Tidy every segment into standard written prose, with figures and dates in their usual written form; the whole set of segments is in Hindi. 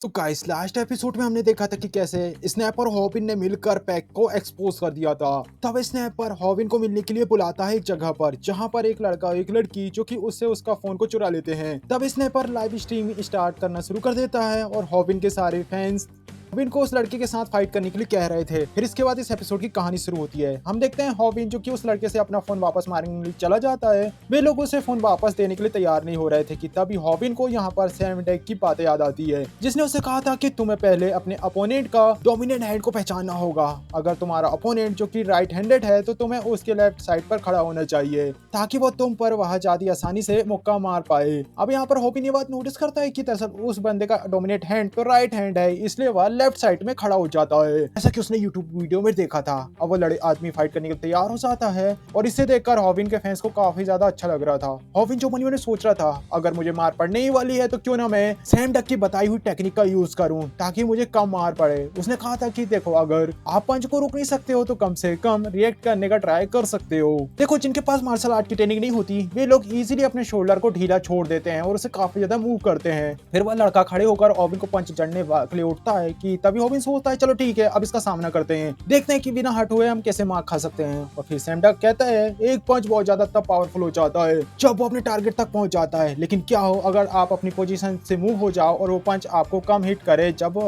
तो गाइस लास्ट एपिसोड में हमने देखा था कि कैसे स्नैप और हॉबिन ने मिलकर पैक को एक्सपोज कर दिया था। तब स्नैपर हॉबिन को मिलने के लिए बुलाता है एक जगह पर जहां पर एक लड़का एक लड़की जो कि उससे उसका फोन को चुरा लेते हैं। तब स्नैपर लाइव स्ट्रीम स्टार्ट करना शुरू कर देता है और हॉबिन के सारे फैंस हॉबिन को उस लड़के के साथ फाइट करने के लिए कह रहे थे। फिर इसके बाद इस एपिसोड की कहानी शुरू होती है। हम देखते हैं हॉबिन जो कि उस लड़के से अपना फोन वापस मारने के लिए चला जाता है। वे लोग उसे फोन वापस देने के लिए तैयार नहीं हो रहे थे कि तभी हॉबिन को यहाँ पर सैम डेक की बातें याद आती है, जिसने उसे कहा था कि तुम्हें पहले अपने अपोनेंट का डोमिनेंट हैंड को पहचानना होगा। अगर तुम्हारा अपोनेंट जो कि राइट हैंडेड है तो तुम्हें उसके लेफ्ट साइड पर खड़ा होना चाहिए ताकि वो तुम पर वह ज्यादा आसानी से मुक्का मार पाए। अब यहाँ पर हॉबिन ये बात नोटिस करता है कि दरअसल उस बंदे का डोमिनेंट हैंड तो राइट हैंड है, इसलिए वह लेफ्ट साइड में खड़ा हो जाता है, ऐसा कि उसने यूट्यूब वीडियो में देखा था। अब वो लड़े आदमी फाइट करने के लिए तैयार हो जाता है और इसे देखकर हॉबिन के फैंस को काफी ज्यादा अच्छा लग रहा था। हॉबिन जो मन में सोच रहा था अगर मुझे मार पड़ने ही वाली है तो क्यों ना मैं सैम डक की बताई हुई टेक्निक का यूज करूं ताकि मुझे कम मार पड़े। उसने कहा था कि देखो अगर आप पंच को रोक नहीं सकते हो तो कम से कम रिएक्ट करने का ट्राई कर सकते हो। देखो जिनके पास मार्शल आर्ट की ट्रेनिंग नहीं होती वे लोग इजीली अपने शोल्डर को ढीला छोड़ देते हैं और उसे काफी ज्यादा मूव करते हैं। फिर वह लड़का खड़े होकर हॉबिन को पंच जड़ने के लिए उठता है कि तभी हॉबिन सोचता है चलो ठीक है अब इसका सामना करते हैं, देखते हैं कि बिना हट हुए हम कैसे मार खा सकते हैं। और फिर सैम डक कहता है एक पंच बहुत ज्यादा तब पावरफुल हो जाता है जब वो अपने टारगेट तक पहुंच जाता है, लेकिन क्या हो अगर आप अपनी पोजीशन से मूव हो जाओ और वो पंच आपको कम हिट करे जब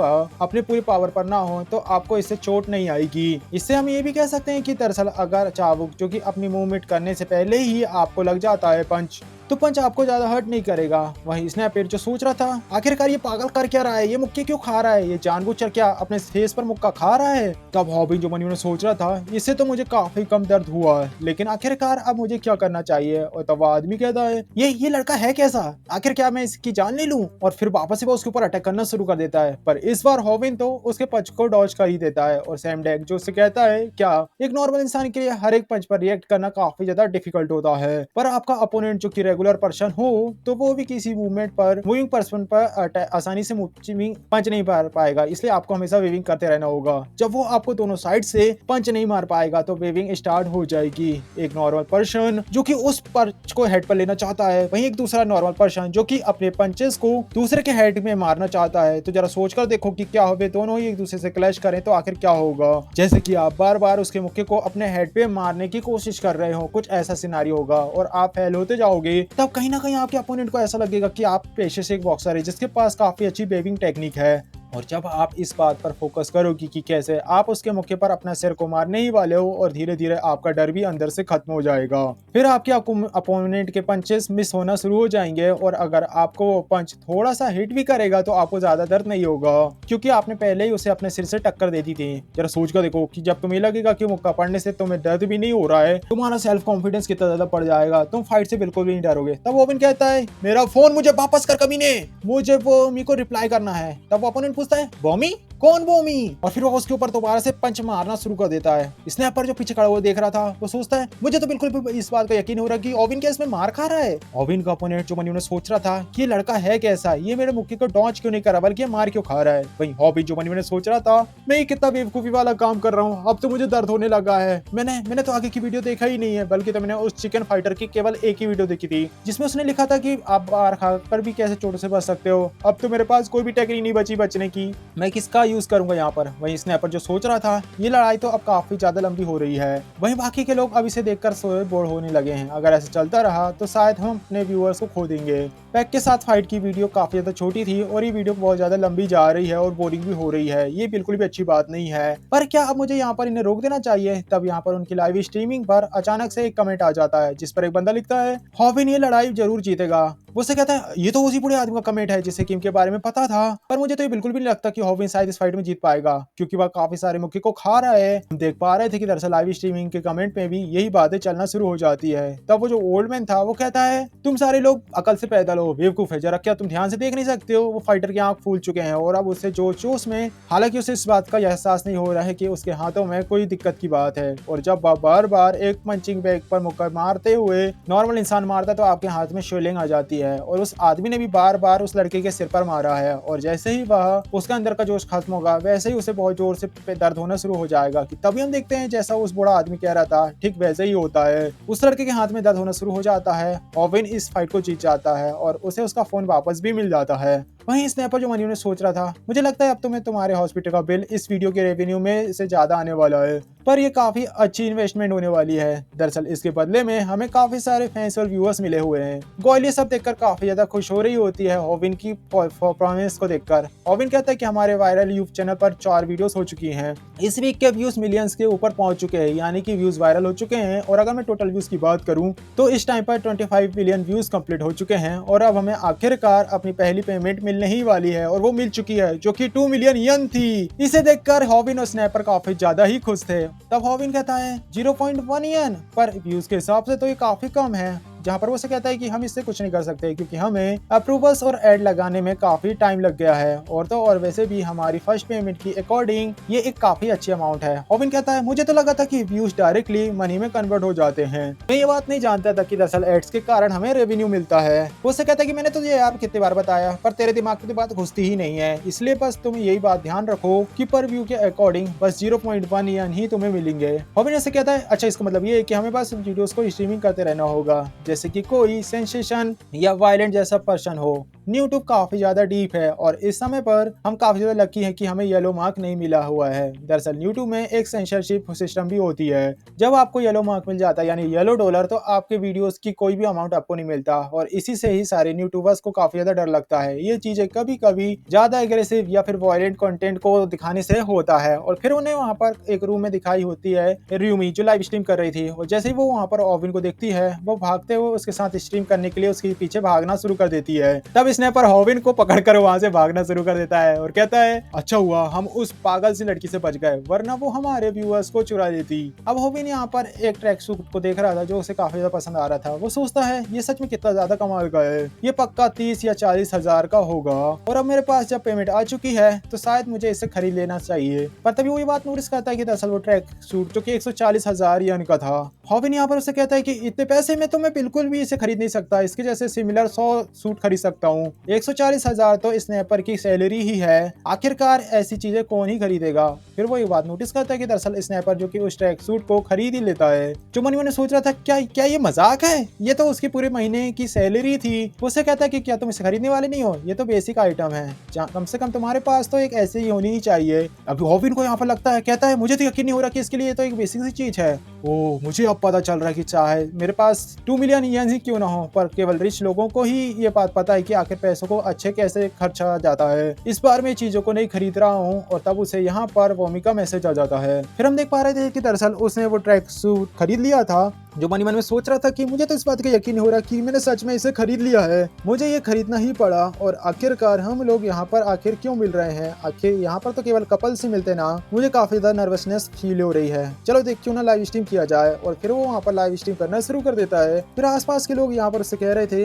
अपने पूरी पावर पर ना हो तो आपको इससे चोट नहीं आएगी। इससे हम ये भी कह सकते हैं कि दरअसल अगर चाबुक जो कि अपनी मूवमेंट करने से पहले ही आपको लग जाता है पंच तो पंच आपको ज्यादा हर्ट नहीं करेगा। वहीं स्नैपर जो सोच रहा था आखिरकार ये पागल कर क्या रहा है, ये मुक्के क्यों खा रहा है, ये जानबूझकर क्या अपने फेस पर मुक्का खा रहा है। तब हॉबिन जो मन में सोच रहा था इससे तो मुझे काफी कम दर्द हुआ है लेकिन आखिरकार अब मुझे क्या करना चाहिए। और तब आदमी कहता है ये लड़का है कैसा, आखिर क्या मैं इसकी जान ले लूं। और फिर वापस से वो उसके ऊपर अटैक करना शुरू कर देता है, पर इस बार हॉबिन तो उसके पंच को डॉज कर ही देता है। और सैम डेक जो उससे कहता है क्या एक नॉर्मल इंसान के लिए हर एक पंच पर रिएक्ट करना काफी ज्यादा डिफिकल्ट होता है, पर आपका अपोनेंट जो कि रेगुलर पर्सन हो तो वो भी किसी मूविंग पर्सन पर आसानी से पंच नहीं मार पाएगा, इसलिए आपको हमेशा वेविंग करते रहना होगा। जब वो आपको दोनों साइड से पंच नहीं मार पाएगा तो वेविंग स्टार्ट हो जाएगी। एक नॉर्मल पर्सन जो कि उस पंच को हेड पर लेना चाहता है, वहीं एक दूसरा नॉर्मल पर्सन जो कि अपने पंचेस को दूसरे के हेड में मारना चाहता है। तो जरा सोचकर देखो कि क्या हो दोनों ही एक दूसरे से क्लैश करें तो आखिर क्या होगा। जैसे कि आप बार बार उसके मुक्के को अपने हेड पे मारने की कोशिश कर रहे हो, कुछ ऐसा सिनारियो होगा और आप फेल होते जाओगे। तब कहीं ना कहीं आपके अपोनेंट को ऐसा लगेगा कि आप पेशे से एक बॉक्सर है जिसके पास काफी अच्छी वेविंग टेक्निक है। और जब आप इस बात पर फोकस करोगे कि कैसे आप उसके मुक्के पर अपना सिर को मारने ही वाले हो और धीरे धीरे आपका डर भी अंदर से खत्म हो जाएगा। फिर आपके अपोनेंट के पंचेस मिस होना शुरू हो जाएंगे और अगर आपको पंच थोड़ा सा हिट भी करेगा तो आपको ज्यादा दर्द नहीं होगा क्योंकि आपने पहले ही उसे अपने सिर से टक्कर दे दी थी। जरा सोच कर देखो कि जब तुम्हें लगेगा कि मुक्का पड़ने से तुम्हें दर्द भी नहीं हो रहा है तुम्हारा सेल्फ कॉन्फिडेंस कितना ज्यादा बढ़ जाएगा, तुम फाइट से बिल्कुल भी नहीं डरोगे। तब ओबिन कहता है मेरा फोन मुझे वापस कर कमीने, मुझे वो मी को रिप्लाई करना है। तब अपोनेंट पूछता है बॉमी कौन बॉमी, और फिर वो उसके ऊपर दोबारा से पंच मारना शुरू कर देता है। स्नैपर जो पीछे खड़ा हुआ देख रहा था वो सोचता है मुझे तो बिल्कुल भी इस बात का यकीन हो रहा कि ओविन क्या इसमें मार खा रहा है। ओविन का अपोनेंट जो मनी सोच रहा था कि ये लड़का है कैसा, ये मेरे मुक्के को डॉच क्यों नहीं कर रहा बल्कि मार क्यों खा रहा है। वहीं हॉबिन जो मनी सोच रहा था मैं ये कितना बेवकूफी वाला काम कर रहा हूँ, अब तो मुझे दर्द होने लगा है। मैंने तो आगे की वीडियो देखा ही नहीं है बल्कि तो मैंने उस चिकन फाइटर की केवल एक ही वीडियो देखी थी जिसमें उसने लिखा था कि आप बाहर खाकर भी कैसे चोट से बच सकते हो। अब तो मेरे पास कोई भी टेक्निक नहीं बची बचने की, मैं किसका यूज करूंगा यहाँ पर। वहीं स्नैपर जो सोच रहा था ये लड़ाई तो अब काफी ज्यादा लंबी हो रही है। वहीं बाकी के लोग अब इसे देखकर सोए बोर होने लगे हैं। अगर ऐसे चलता रहा तो शायद हम अपने व्यूअर्स को खो देंगे। पैक के साथ फाइट की वीडियो काफी ज्यादा छोटी थी और ये वीडियो बहुत ज्यादा लंबी जा रही है और बोरिंग भी हो रही है, ये बिल्कुल भी अच्छी बात नहीं है। पर क्या अब मुझे यहाँ पर इन्हें रोक देना चाहिए। तब यहाँ पर उनकी लाइव स्ट्रीमिंग पर अचानक से एक कमेंट आ जाता है जिस पर एक बंदा लिखता है हॉबिन ये लड़ाई जरूर जीतेगा। वो से कहता है ये तो उसी बूढ़े आदमी का कमेंट है जिसे किम के बारे में पता था, पर मुझे तो ये बिल्कुल भी नहीं लगता कि हॉबिन शायद इस फाइट में जीत पाएगा क्योंकि वह काफी सारे मुक्के को खा रहा है। हम देख पा रहे थे कि दरअसल लाइव स्ट्रीमिंग के कमेंट में भी यही बातें चलना शुरू हो जाती है। तब वो जो ओल्ड मैन था वो कहता है तुम सारे लोग अकल से पैदल हो, बेवकूफ है, जरा क्या तुम ध्यान से देख नहीं सकते हो। वो फाइटर की आंख फूल चुके हैं और अब उससे जोश में, हालांकि उसे इस बात का एहसास नहीं हो रहा है कि उसके हाथों में कोई दिक्कत की बात है। और जब बार बार एक पंचिंग बैग पर मुक्का मारते हुए नॉर्मल इंसान मारता है तो आपके हाथ में शिवलिंग आ जाती है और उस आदमी ने भी बार बार उस लड़के के सिर पर मारा है और जैसे ही वह उसका अंदर का जोश खत्म होगा वैसे ही उसे बहुत जोर से दर्द होना शुरू हो जाएगा। कि तभी हम देखते हैं जैसा उस बूढ़ा आदमी कह रहा था ठीक वैसे ही होता है, उस लड़के के हाथ में दर्द होना शुरू हो जाता है। ओविन इस फाइट को जीत जाता है और उसे उसका फोन वापस भी मिल जाता है। वहीं स्नैपर जो मनी ने सोच रहा था, मुझे लगता है अब तो मैं तुम्हारे हॉस्पिटल का बिल इस वीडियो के रेवेन्यू में से ज्यादा आने वाला है, पर ये काफी अच्छी इन्वेस्टमेंट होने वाली है। दरअसल इसके बदले में हमें काफी सारे फैंस और व्यूअर्स मिले हुए हैं। गोयल ये सब देखकर काफी ज्यादा खुश हो रही होती है हॉविन की परफॉर्मेंस को देखकर। हॉविन कहता है कि हमारे वायरल यूट्यूब चैनल पर 4 वीडियोस हो चुकी हैं। इस वीक के व्यूज मिलियंस के ऊपर पहुंच चुके हैं, यानी कि व्यूज वायरल हो चुके हैं। और अगर मैं टोटल व्यूज की बात करूं तो इस टाइम पर 25 मिलियन व्यूज कंप्लीट हो चुके हैं। और अब हमें आखिरकार अपनी पहली पेमेंट मिलने ही वाली है, और वो मिल चुकी है, जो कि 2 मिलियन यन थी। इसे देखकर हॉविन और स्नैपर काफी ज्यादा ही खुश थे। तब हॉविन कहता है 0.1 यन, पर व्यूज के हिसाब से तो ये काफी कम है। जहाँ पर वो से कहता है कि हम इससे कुछ नहीं कर सकते, क्योंकि हमें अप्रूवल्स और ऐड लगाने में काफी टाइम लग गया है, और तो और वैसे भी हमारी फर्स्ट पेमेंट की अकॉर्डिंग ये एक काफी अच्छी अमाउंट है। हॉविन कहता है मुझे तो लगा था कि व्यूज डायरेक्टली मनी में कन्वर्ट हो जाते हैं, मैं ये बात नहीं जानता था कि दरअसल एड्स के कारण हमें रेवेन्यू मिलता है। वो से कहता है कि मैंने तुझे यार कितनी बार बताया, पर तेरे दिमाग की बात घुसती ही नहीं है, इसलिए बस तुम यही बात ध्यान रखो कि पर व्यू के अकॉर्डिंग बस 0.1 यन ही तुम्हें मिलेंगे। हॉविन ऐसे कहता है अच्छा, इसका मतलब ये है कि हमें बस वीडियोस को स्ट्रीमिंग करते रहना होगा, जैसे कि कोई सेंसेशन या वायलेंट जैसा पर्सन हो। यूट्यूब काफी ज्यादा डीप है, और इस समय पर हम काफी ज्यादा लकी हैं कि हमें येलो मार्क नहीं मिला हुआ है। दरअसल यूट्यूब में एक सेंसरशिप सिस्टम भी होती है। जब आपको येलो मार्क मिल जाता है, यानी येलो डॉलर, तो आपके वीडियोस की कोई भी अमाउंट आपको नहीं मिलता, और इसी से ही सारे यूट्यूबर्स को काफी ज्यादा डर लगता है। ये चीजें कभी कभी ज्यादा एग्रेसिव या फिर वायलेंट कंटेंट को दिखाने से होता है। और फिर उन्हें वहां पर एक रूम में दिखाई होती है रियूमी, जो लाइव स्ट्रीम कर रही थी, और जैसे ही वो वहां पर ऑविन को देखती है, वो भागते हुए उसके साथ स्ट्रीम करने के लिए उसके पीछे भागना शुरू कर देती है। तब स्नैपर हॉविन को पकड़कर वहां से भागना शुरू कर देता है, और कहता है अच्छा हुआ हम उस पागल सी लड़की से बच गए, वरना वो हमारे व्यूअर्स को चुरा लेती। अब हॉविन यहाँ पर एक ट्रैक सूट को देख रहा था जो उसे काफी ज्यादा पसंद आ रहा था। वो सोचता है ये सच में कितना ज्यादा कमाल का है, ये पक्का 30 या 40 हजार का होगा, और अब मेरे पास जब पेमेंट आ चुकी है तो शायद मुझे इसे खरीद लेना चाहिए। पर तभी वो ये बात नोटिस करता है कि दरअसल वो ट्रैक सूट जो कि 140 हजार यन का था। हॉविन यहाँ पर उसे कहता है कि इतने पैसे में तो मैं बिल्कुल भी इसे खरीद नहीं सकता, इसके जैसे सिमिलर 100 सूट खरीद सकता हूँ। 140 हजार तो स्नैपर की सैलरी ही है, आखिरकार ऐसी चीजें कौन ही खरीदेगा। फिर वो ये बात नोटिस करता है कि दरअसल स्नैपर जो कि उस ट्रैक सूट को खरीद ही लेता है। जो मन में सोच रहा था क्या ये मजाक है, ये तो उसकी पूरे महीने की सैलरी थी। उससे कहता है कि क्या तुम इसे खरीदने वाले नहीं हो, ये तो बेसिक आइटम है, कम से कम तुम्हारे पास तो एक ऐसे ही होनी ही चाहिए। अब हॉविन को यहाँ पर लगता है, कहता है मुझे तो यकीन नहीं हो रहा कि इसके लिए तो एक बेसिक सी चीज है। ओह, मुझे अब पता चल रहा है कि चाहे मेरे पास 2 मिलियन यन ही क्यों ना हो, पर केवल रिच लोगों को ही ये बात पता है कि आखिर पैसों को अच्छे कैसे खर्चा जाता है। इस बार मैं चीजों को नहीं खरीद रहा हूँ, और तब उसे यहाँ पर वॉमी का मैसेज आ जाता है। फिर हम देख पा रहे थे कि दरअसल उसने वो ट्रैक सूट खरीद लिया था। जो मन में सोच रहा था कि मुझे तो इस बात का यकीन हो रहा कि मैंने सच में इसे खरीद लिया है, मुझे ये खरीदना ही पड़ा, और आखिरकार हम लोग यहाँ पर आखिर क्यों मिल रहे हैं, आखिर यहाँ पर तो केवल कपल्स ही मिलते ना। मुझे काफी ज्यादा नर्वसनेस फील हो रही है, चलो देख क्यों ना लाइव स्ट्रीम किया जाए। और फिर वो वहाँ पर लाइव स्ट्रीम करना शुरू कर देता है। फिर आसपास के लोग यहाँ पर उससे कह रहे थे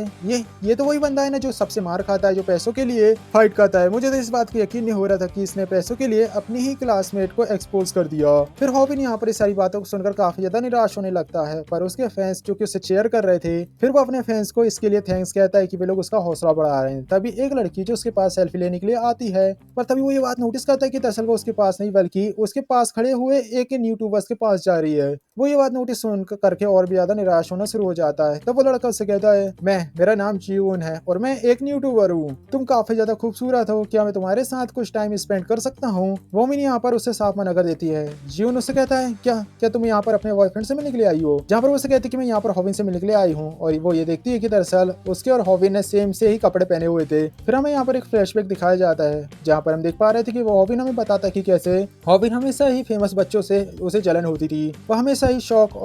ये तो वही बंदा है ना जो सबसे मार खाता है, जो पैसों के लिए फाइट करता है। मुझे तो इस बात का यकीन नहीं हो रहा था कि इसने पैसों के लिए अपनी ही क्लासमेट को एक्सपोज कर दिया। फिर हॉविन यहाँ पर इस सारी बातों को सुनकर काफी ज्यादा निराश होने लगता है, पर उसके फैंस जो कि उसे चेयर कर रहे थे, फिर वो अपने फैंस को इसके लिए थैंक्स कहता है कि वे लोग उसका हौसला बढ़ा रहे हैं। तभी एक लड़की जो उसके पास सेल्फी लेने के लिए आती है, पर तभी वो ये बात नोटिस करता है कि दरअसल वो उसके पास नहीं बल्कि उसके पास खड़े हुए एक यूट्यूबर्स के पास जा रही है। वो ये बात नोटिस सुन करके और भी ज्यादा निराश होना शुरू हो जाता है। तब वो लड़का उससे कहता है मेरा नाम जीवन है और मैं एक यूट्यूबर हूँ, तुम काफी ज्यादा खूबसूरत हो, क्या मैं तुम्हारे साथ कुछ टाइम स्पेंड कर सकता हूँ। वोमिन यहाँ पर उससे साफ मना कर देती है। जीवन उससे कहता है क्या तुम यहाँ पर अपने बॉयफ्रेंड से मिलने के लिए आई हो, जहाँ पर वो उससे कहती है कि मैं यहाँ पर हॉविन से मिलने के लिए आई हूँ। और वो ये देखती है कि दरअसल उसके और हॉविन ने सेम से ही कपड़े पहने हुए थे। फिर हमें यहाँ पर एक फ्लैशबैक दिखाया जाता है, जहाँ पर हम देख पा रहे थे कि वो हॉविन हमें बताता है कि कैसे हॉविन हमेशा ही फेमस बच्चों से उसे जलन होती थी। वो हमेशा ही शौक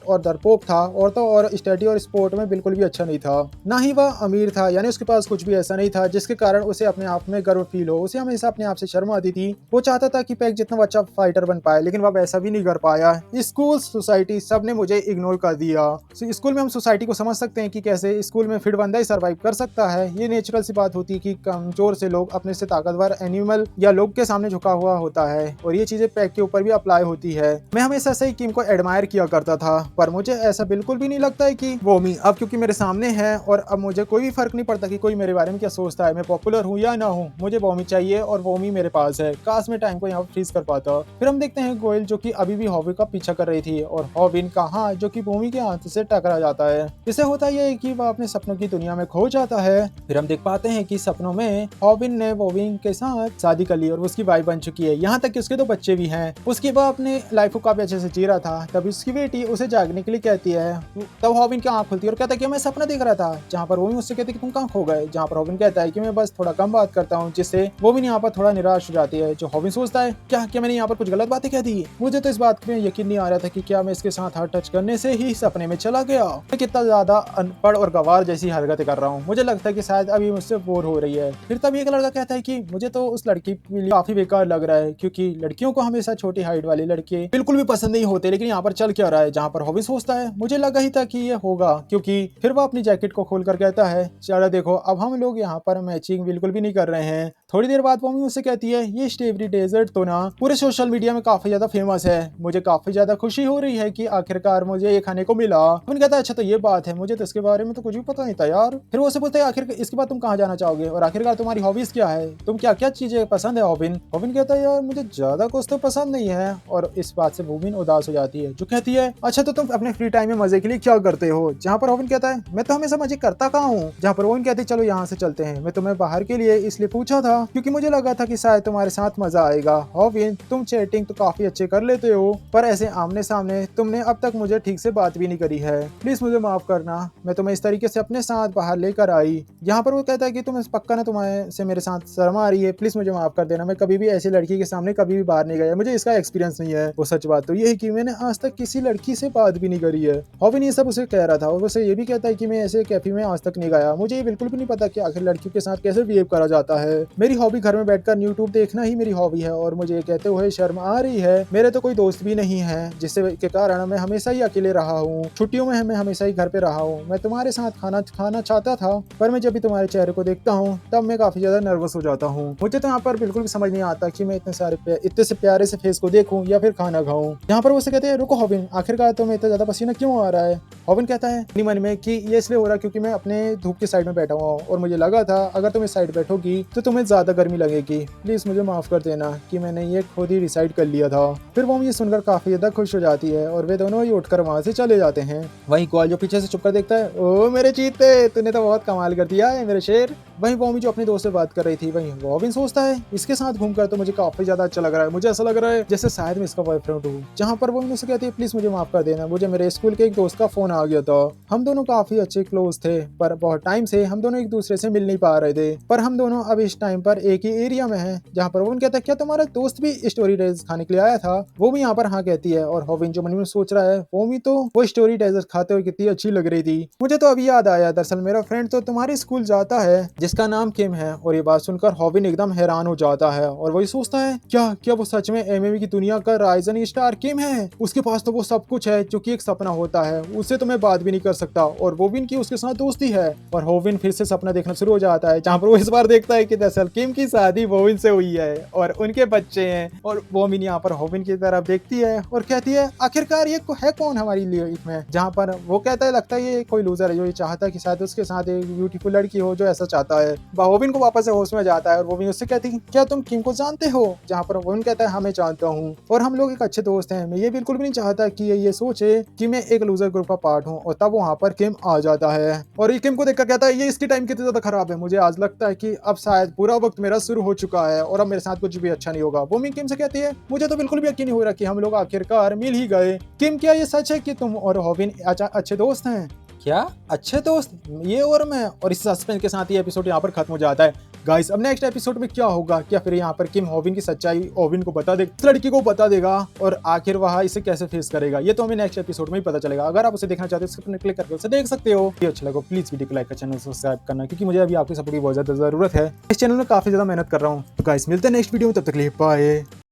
और डरपोक था, और तो और स्टडी और स्पोर्ट में बिल्कुल भी अच्छा नहीं था। ना ही वह अमीर था, यानी उसके पास कुछ भी ऐसा नहीं था जिसके कारण उसे अपने आप में गर्व फील हो। उसे हमेशा अपने आप से शर्म आती थी। वो चाहता था कि पैक जितना अच्छा फाइटर बन पाए, लेकिन वह वैसा भी नहीं कर पाया। स्कूल, सोसाइटी, सब ने मुझे इग्नोर कर दिया। स्कूल में हम सोसाइटी को समझ सकते हैं कि कैसे स्कूल में फिट बंदा ही सर्वाइव कर सकता है। ये नेचुरल सी बात होती है कि कमजोर से लोग अपने से ताकतवर एनिमल या लोग के सामने झुका हुआ होता है, और ये चीजें पैक के ऊपर भी अप्लाई होती है। मैं हमेशा से ही किम को एडमायर किया करता था, पर मुझे ऐसा बिल्कुल भी नहीं लगता है कि वोमी अब क्योंकि मेरे सामने है, और अब मुझे कोई भी फर्क नहीं पड़ता कि कोई मेरे बारे में क्या सोचता है, मैं पॉपुलर हूँ या ना हूँ, मुझे वोमी चाहिए और वोमी मेरे पास है। काश मैं टाइम को यहाँ फ्रीज कर पाता। फिर हम देखते हैं गोयल जो कि अभी भी हॉविन का पीछा कर रही थी, और हॉविन कहाँ जो कि भूमि के हाथ से टकरा जाता है। इससे होता यह है कि वह अपने सपनों की दुनिया में खो जाता है। फिर हम देख पाते हैं कि सपनों में हॉबिन ने वोविन के साथ शादी कर ली और उसकी वाइफ बन चुकी है। यहाँ तक कि उसके 2 बच्चे भी हैं। उसके बाद अपने लाइफ को काफी अच्छे से जी रहा था, तभी उसकी बेटी उसे जागने के लिए कहती है। तब हॉबिन की आंख खुलती है और कहता है कि मैं सपना देख रहा था, जहाँ पर वोविन उससे कहती है कि तुम कहाँ खो गए। जहाँ पर हॉबिन कहता है कि मैं बस थोड़ा कम बात करता हूँ, जिससे वोविन यहाँ पर थोड़ा निराश हो जाती है। जो हॉबिन सोचता है क्या मैंने यहाँ पर कुछ गलत बातें कह दी। मुझे तो इस बात में यकीन नहीं आ रहा था कि क्या मैं इसके साथ हाथ टच करने से ही सपने में चला गया। मैं कितना ज्यादा अनपढ़ और गवार जैसी हरकतें कर रहा हूँ। मुझे लगता है कि शायद अभी मुझसे बोर हो रही है। फिर तब एक लड़का कहता है कि मुझे तो उस लड़की के लिए काफी बेकार लग रहा है, क्योंकि लड़कियों को हमेशा छोटी हाइट वाली लड़के बिल्कुल भी पसंद नहीं होते। लेकिन यहाँ पर चल क्या रहा है। जहाँ पर हॉबिन सोचता है मुझे लगा ही था कि ये होगा, क्योंकि फिर वो अपनी जैकेट को खोलकर कहता है चलो देखो अब हम लोग यहाँ पर मैचिंग बिल्कुल भी नहीं कर रहे हैं। थोड़ी देर बाद मम्मी उससे कहती है ये स्ट्रॉबेरी डेजर्ट तो ना पूरे सोशल मीडिया में काफी ज्यादा फेमस है। मुझे काफी ज्यादा खुशी हो रही है कि आखिरकार मुझे ये खाने को मिला। हॉबिन कहता है अच्छा तो ये बात है, मुझे तो इसके बारे में तो कुछ भी पता नहीं था यार। फिर वो उससे पूछता है आखिर इसके बाद तुम कहाँ जाना चाहोगे और आखिरकार तुम्हारी हॉबीज क्या है, तुम क्या क्या चीजें पसंद है। हॉबिन कहता है यार मुझे ज्यादा कुछ तो पसंद नहीं है। और इस बात से भूमिन उदास हो जाती है, जो कहती है अच्छा तो तुम अपने फ्री टाइम में मजे के लिए क्या करते हो। जहाँ पर हॉबिन कहता है मैं तो हमेशा मजे करता कहाँ हूँ। जहाँ पर वोविन कहती है चलो यहाँ से चलते हैं, मैं तुम्हें बाहर के लिए इसलिए पूछा था क्योंकि मुझे लगा था कि शायद तुम्हारे साथ मजा आएगा। हॉबिन तुम चैटिंग तो काफी अच्छे कर लेते हो, पर ऐसे आमने सामने तुमने अब तक मुझे ठीक से बात भी नहीं करी है। प्लीज मुझे माफ करना, मैं तुम्हें इस तरीके से अपने साथ बाहर लेकर आई। यहाँ पर वो कहता है कि तुम्हें पक्का ना तुम्हारे से मेरे साथ शर्म आ रही है, प्लीज मुझे माफ कर देना। मैं कभी भी ऐसी लड़की के सामने कभी भी बाहर नहीं गया, मुझे इसका एक्सपीरियंस नहीं है। वो सच बात तो ये है कि मैंने आज तक किसी लड़की से बात भी नहीं करी है। हॉबिन ये सब उसे कह रहा था और उसे ये भी कहता है कि मैं ऐसे कैफे में आज तक नहीं गया, मुझे ये बिल्कुल भी नहीं पता कि आखिर लड़कियों के साथ कैसे बिहेव करा जाता है। मेरी हॉबी घर में बैठकर यूट्यूब देखना ही मेरी हॉबी है और मुझे कहते हुए शर्म आ रही है। मेरे तो कोई दोस्त भी नहीं है, जिससे के कारण मैं हमेशा ही अकेले रहा हूँ। छुट्टियों में मैं हमेशा ही घर पे रहा हूँ। मैं तुम्हारे साथ खाना चाहता था, पर मैं जब भी तुम्हारे चेहरे को देखता हूँ तब मैं काफी ज्यादा नर्वस हो जाता हूँ। मुझे तो यहाँ पर बिल्कुल भी समझ नहीं आता कि मैं इतने से प्यारे से फेस को देखूं या फिर खाना खाऊं। यहाँ पर वो से कहते हैं रुको हॉबिन, आखिरकार तुम्हें इतना ज्यादा पसीना क्यों आ रहा है। हॉबिन कहता है अपनी मन में कि ये इसलिए हो रहा है क्योंकि मैं अपने धूप की साइड में बैठा हुआ हूँ और मुझे लगा था अगर तुम इस साइड बैठोगी तो तुम्हें ज्यादा गर्मी लगेगी। प्लीज मुझे माफ कर देना कि मैंने ये खुद ही डिसाइड कर लिया था। फिर वो ये सुनकर काफी ज्यादा खुश हो जाती है और वे दोनों ही उठकर वहां से चले जाते हैं। वहीं ग्वाल जो पीछे से चुपकर देखता है ओ मेरे चीते, तूने तो बहुत कमाल कर दिया है मेरे शेर। वहीं वोमी जो अपने दोस्त से बात कर रही थी, वहीं रॉबिन सोचता है इसके साथ घूमकर तो मुझे काफी ज्यादा अच्छा लग रहा है। मुझे ऐसा लग रहा है जैसे शायद मैं इसका बॉयफ्रेंड हूँ। जहाँ पर वो मुझसे कहती है प्लीज मुझे माफ कर देना, मुझे मेरे स्कूल के एक दोस्त का फोन आ गया था। हम दोनों काफी अच्छे क्लोज थे, पर बहुत टाइम से हम दोनों एक दूसरे से मिल नहीं पा रहे थे। पर हम दोनों अब इस टाइम पर एक ही एरिया में हैं। जहाँ पर वो कहता है क्या तुम्हारा दोस्त भी स्टोरी डेज खाने के लिए आया था। वो भी यहाँ पर हाँ कहती है और हॉबिन जो मन में सोच रहा है वो भी तो वो स्टोरी डेजर्ट खाते हुए कितनी अच्छी लग रही थी। मुझे तो अभी याद आया, दरअसल मेरा फ्रेंड तो तुम्हारे स्कूल जाता है जिसका नाम किम है। और ये बात सुनकर हॉबिन एकदम हैरान हो जाता है और वही सोचता है क्या वो सच में एमएमए की दुनिया का राइजन स्टार किम है। उसके पास तो वो सब कुछ है जो कि एक सपना होता है, उससे तो मैं बात भी नहीं कर सकता। और वोविन की उसके साथ दोस्ती है और हॉबिन फिर से सपना देखना शुरू हो जाता है, जहाँ पर वो इस बार देखता है कि दरअसल किम की शादी वोविन से हुई है और उनके बच्चे हैं। और वोविन यहाँ पर हॉबिन की तरफ देखती है और कहती है आखिरकार ये है कौन हमारी लाइफ में। जहाँ पर वो कहता है लगता है ये कोई लूजर है जो ये चाहता है कि शायद उसके साथ एक ब्यूटीफुल लड़की हो जो ऐसा चाहता है। वोविन को वापस से होश में जाता है और वोविन उससे कहती है क्या तुम किम को जानते हो। जहाँ पर वोविन कहता है हाँ मैं जानता हूँ और हम लोग एक अच्छे दोस्त हैं। मैं ये बिल्कुल भी नहीं चाहता कि ये सोचे कि मैं एक लूजर ग्रुप का पार्ट हूँ। और तब वहाँ पर किम आ जाता है और ये किम को देखकर कहता है ये इसकी टाइम कितनी ज्यादा खराब है। मुझे आज लगता है कि अब शायद पूरा वक्त मेरा शुरू हो चुका है और अब मेरे साथ कुछ भी अच्छा नहीं होगा। वो किम से कहती है मुझे तो बिल्कुल भी यकीन नहीं हो रहा कि हम लोग आखिरकार मिल ही गए। किम क्या ये सच है कि तुम और हॉबिन अच्छे दोस्त हैं। क्या अच्छे दोस्त ये और मैं। और इस सस्पेंस के साथ ये एपिसोड यहाँ पर खत्म हो जाता है। गाइस अब नेक्स्ट एपिसोड में क्या होगा, क्या फिर यहाँ पर किम हॉबिन की सच्चाई हॉबिन को बता दे, लड़की को बता देगा और आखिर वह इसे कैसे फेस करेगा, ये तो हमें नेक्स्ट एपिसोड में ही पता चलेगा। अगर आप उसे देखना चाहते हो तो क्लिक करके उसे देख सकते हो। ये अच्छा लगा प्लीज वीडियो को लाइक कर चैनल सब्सक्राइब करना, क्योंकि मुझे अभी आपकी सपोर्ट की बहुत ज्यादा जरूरत है। इस चैनल में काफी ज्यादा मेहनत कर रहा हूँ। तो गाइस मिलते हैं नेक्स्ट वीडियो में, तब तक के लिए बाय।